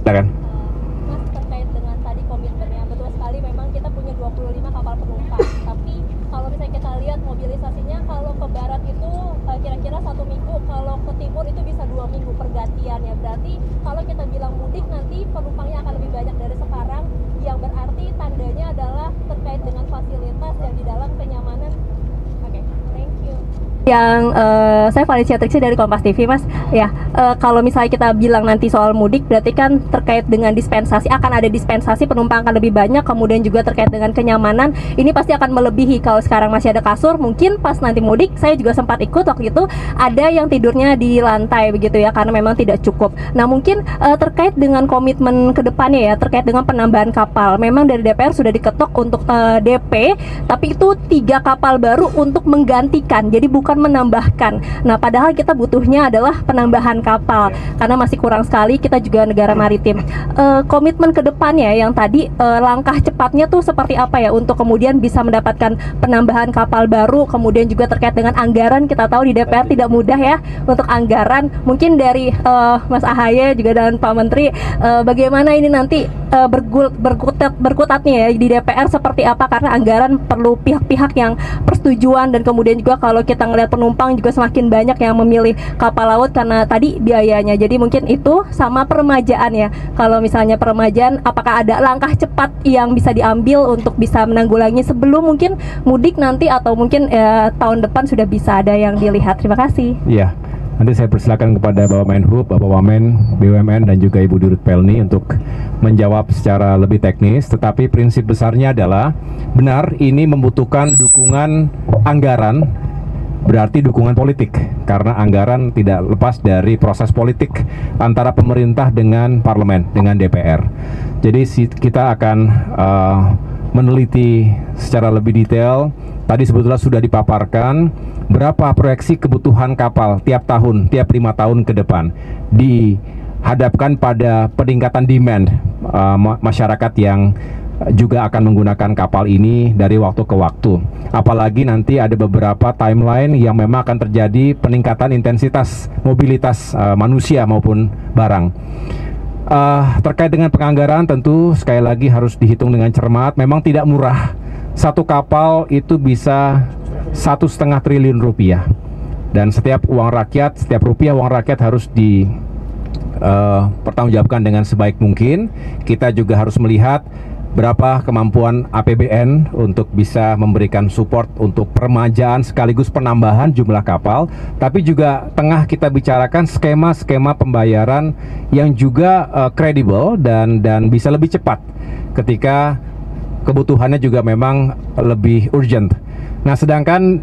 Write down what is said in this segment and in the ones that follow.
Silakan. Mas, terkait dengan tadi komitmennya, betul sekali memang kita punya 25 kapal penumpang. Tapi kalau misalnya kita lihat mobilisasinya, kalau ke barat itu kira-kira 1 minggu, kalau ke timur itu bisa 2 minggu pergantian ya. Berarti kalau kita bilang mudik nanti penumpangnya akan lebih banyak dari sekarang, yang berarti tandanya adalah terkait dengan fasilitas yang di dalam kenyamanan. Oke, thank you. Yang saya Valencia Triksi dari Kompas TV, Mas. Ya, kalau misalnya kita bilang nanti soal mudik, berarti kan terkait dengan dispensasi, akan ada dispensasi, penumpang akan lebih banyak, kemudian juga terkait dengan kenyamanan, ini pasti akan melebihi. Kalau sekarang masih ada kasur, mungkin pas nanti mudik, saya juga sempat ikut waktu itu, ada yang tidurnya di lantai begitu ya, karena memang tidak cukup. Nah, mungkin terkait dengan komitmen ke depannya ya, terkait dengan penambahan kapal, memang dari DPR sudah diketok untuk DP, tapi itu 3 kapal baru untuk menggantikan, jadi bukan menambahkan. Nah, padahal kita butuhnya adalah penambahan kapal karena masih kurang sekali, kita juga negara maritim. Komitmen ke depannya yang tadi, langkah cepatnya tuh seperti apa ya untuk kemudian bisa mendapatkan penambahan kapal baru, kemudian juga terkait dengan anggaran, kita tahu di DPR tidak mudah ya untuk anggaran. Mungkin dari Mas Ahaye juga dan Pak Menteri, bagaimana ini nanti berkutatnya ya di DPR seperti apa, karena anggaran perlu pihak-pihak yang persetujuan, dan kemudian juga kalau kita ngelihat penumpang juga semakin banyak yang memilih kapal laut karena tadi biayanya. Jadi mungkin itu sama peremajaan ya. Kalau misalnya peremajaan, apakah ada langkah cepat yang bisa diambil untuk bisa menanggulangi sebelum mungkin mudik nanti, atau mungkin tahun depan sudah bisa ada yang dilihat? Terima kasih. Iya, nanti saya persilakan kepada Bapak Menhub, Bapak Wamen, BUMN, dan juga Ibu Dirut Pelni untuk menjawab secara lebih teknis. Tetapi prinsip besarnya adalah benar, ini membutuhkan dukungan anggaran, berarti dukungan politik, karena anggaran tidak lepas dari proses politik antara pemerintah dengan parlemen, dengan DPR. Jadi kita akan meneliti secara lebih detail. Tadi sebetulnya sudah dipaparkan berapa proyeksi kebutuhan kapal tiap tahun, tiap 5 tahun ke depan, dihadapkan pada peningkatan demand masyarakat yang juga akan menggunakan kapal ini dari waktu ke waktu. Apalagi nanti ada beberapa timeline yang memang akan terjadi peningkatan intensitas mobilitas manusia maupun barang. Terkait dengan penganggaran, tentu sekali lagi harus dihitung dengan cermat. Memang tidak murah. Satu kapal itu bisa 1,5 triliun rupiah, dan setiap uang rakyat, setiap rupiah uang rakyat harus pertanggungjawabkan dengan sebaik mungkin. Kita juga harus melihat berapa kemampuan APBN untuk bisa memberikan support untuk peremajaan sekaligus penambahan jumlah kapal. Tapi juga tengah kita bicarakan skema-skema pembayaran yang juga kredibel dan bisa lebih cepat ketika kebutuhannya juga memang lebih urgent. Nah, sedangkan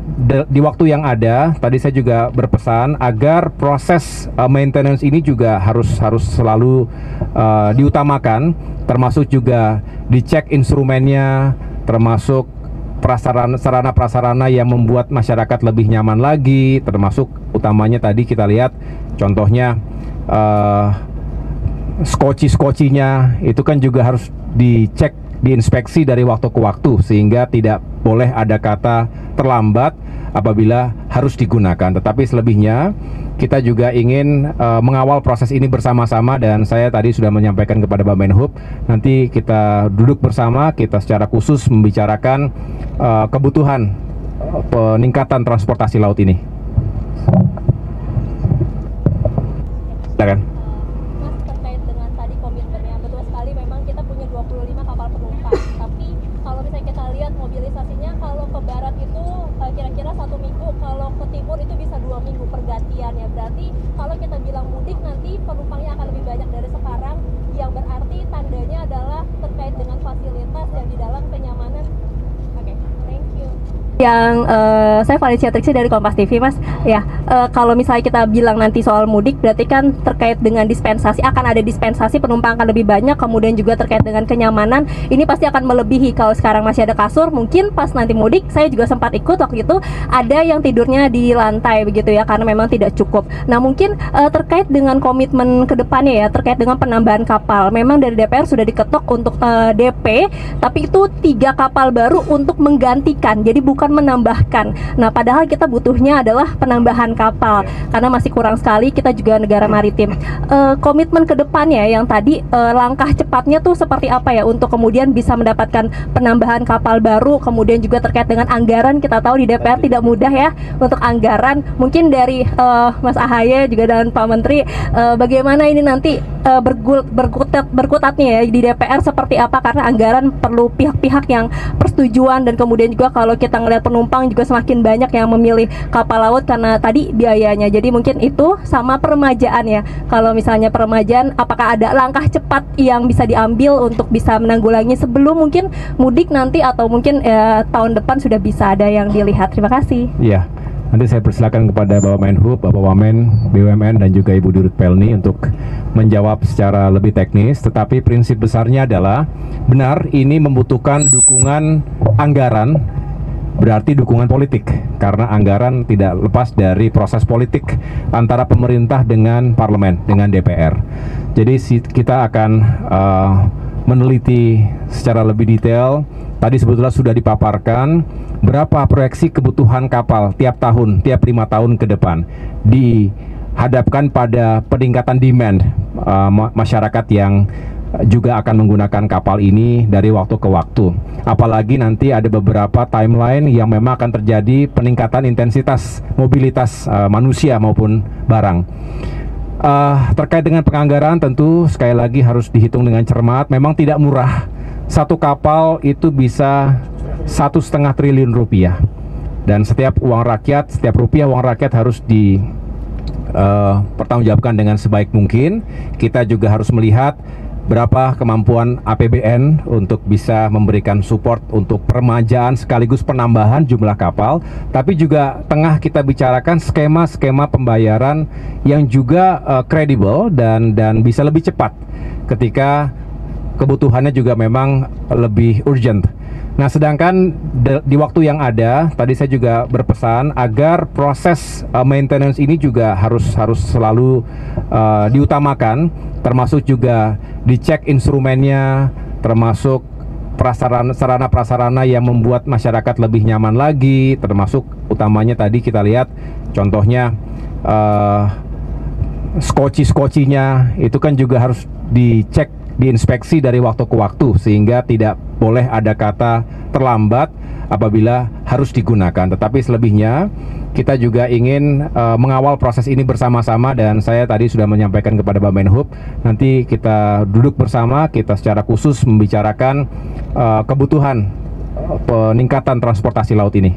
di waktu yang ada, tadi saya juga berpesan agar proses maintenance ini juga harus selalu diutamakan, termasuk juga dicek instrumennya, termasuk sarana-prasarana yang membuat masyarakat lebih nyaman lagi, termasuk utamanya tadi kita lihat contohnya skoci-skocinya itu kan juga harus dicek, diinspeksi dari waktu ke waktu, sehingga tidak boleh ada kata terlambat apabila harus digunakan. Tetapi selebihnya kita juga ingin mengawal proses ini bersama-sama, dan saya tadi sudah menyampaikan kepada Bapak Menhub, nanti kita duduk bersama, kita secara khusus membicarakan kebutuhan peningkatan transportasi laut ini. Silakan. Mas, terkait dengan tadi komitmennya, betul sekali memang kita punya 25 kapal penumpang. Tapi kalau misalnya kita lihat mobilisasinya, kalau ke barat itu kira-kira 1 minggu, kalau ke timur itu bisa 2 minggu pergantian ya. Berarti kalau kita bilang mudik nanti penumpangnya akan lebih banyak dari sekarang, yang berarti tandanya adalah terkait dengan fasilitas yang di dalam kenyamanan. Oke, thank you. Yang saya Valencia Triksi dari Kompas TV, Mas. Ya, kalau misalnya kita bilang nanti soal mudik, berarti kan terkait dengan dispensasi, akan ada dispensasi, penumpang akan lebih banyak, kemudian juga terkait dengan kenyamanan, ini pasti akan melebihi. Kalau sekarang masih ada kasur, mungkin pas nanti mudik, saya juga sempat ikut waktu itu, ada yang tidurnya di lantai begitu ya, karena memang tidak cukup. Nah, mungkin terkait dengan komitmen ke depannya ya, terkait dengan penambahan kapal, memang dari DPR sudah diketok untuk DP, tapi itu 3 kapal baru untuk menggantikan, jadi bukan bukan menambahkan. Nah, padahal kita butuhnya adalah penambahan kapal karena masih kurang sekali, kita juga negara maritim. Komitmen ke depannya yang tadi langkah cepatnya tuh seperti apa ya untuk kemudian bisa mendapatkan penambahan kapal baru, kemudian juga terkait dengan anggaran. Kita tahu di DPR tidak mudah ya untuk anggaran. Mungkin dari Mas Ahaye juga dan Pak Menteri, bagaimana ini nanti berkutatnya ya di DPR seperti apa, karena anggaran perlu pihak-pihak yang persetujuan, dan kemudian juga kalau kita ngelihat penumpang juga semakin banyak yang memilih kapal laut karena tadi biayanya. Jadi mungkin itu sama peremajaan ya. Kalau misalnya peremajaan, apakah ada langkah cepat yang bisa diambil untuk bisa menanggulangi sebelum mungkin mudik nanti, atau mungkin tahun depan sudah bisa ada yang dilihat? Terima kasih. Iya, nanti saya persilakan kepada Bapak Menhub, Bapak Wamen, BUMN, dan juga Ibu Dirut Pelni untuk menjawab secara lebih teknis. Tetapi prinsip besarnya adalah benar ini membutuhkan dukungan anggaran, berarti dukungan politik, karena anggaran tidak lepas dari proses politik antara pemerintah dengan parlemen, dengan DPR. Jadi kita akan meneliti secara lebih detail. Tadi sebetulnya sudah dipaparkan berapa proyeksi kebutuhan kapal tiap tahun, tiap 5 tahun ke depan, dihadapkan pada peningkatan demand masyarakat yang juga akan menggunakan kapal ini dari waktu ke waktu. Apalagi nanti ada beberapa timeline yang memang akan terjadi peningkatan intensitas mobilitas manusia maupun barang. Terkait dengan penganggaran, tentu sekali lagi harus dihitung dengan cermat. Memang tidak murah. Satu kapal itu bisa 1,5 triliun rupiah, dan setiap uang rakyat, setiap rupiah uang rakyat harus dipertanggungjawabkan dengan sebaik mungkin. Kita juga harus melihat berapa kemampuan APBN untuk bisa memberikan support untuk peremajaan sekaligus penambahan jumlah kapal, tapi juga tengah kita bicarakan skema-skema pembayaran yang juga kredibel dan bisa lebih cepat ketika kebutuhannya juga memang lebih urgent. Nah, sedangkan di waktu yang ada, tadi saya juga berpesan agar proses maintenance ini juga harus selalu diutamakan, termasuk juga dicek instrumennya, termasuk sarana-prasarana yang membuat masyarakat lebih nyaman lagi, termasuk utamanya tadi kita lihat contohnya skoci-skocinya itu kan juga harus dicek, diinspeksi dari waktu ke waktu, sehingga tidak boleh ada kata terlambat apabila harus digunakan. Tetapi selebihnya kita juga ingin mengawal proses ini bersama-sama, dan saya tadi sudah menyampaikan kepada Bapak Menhub, nanti kita duduk bersama, kita secara khusus membicarakan kebutuhan peningkatan transportasi laut ini.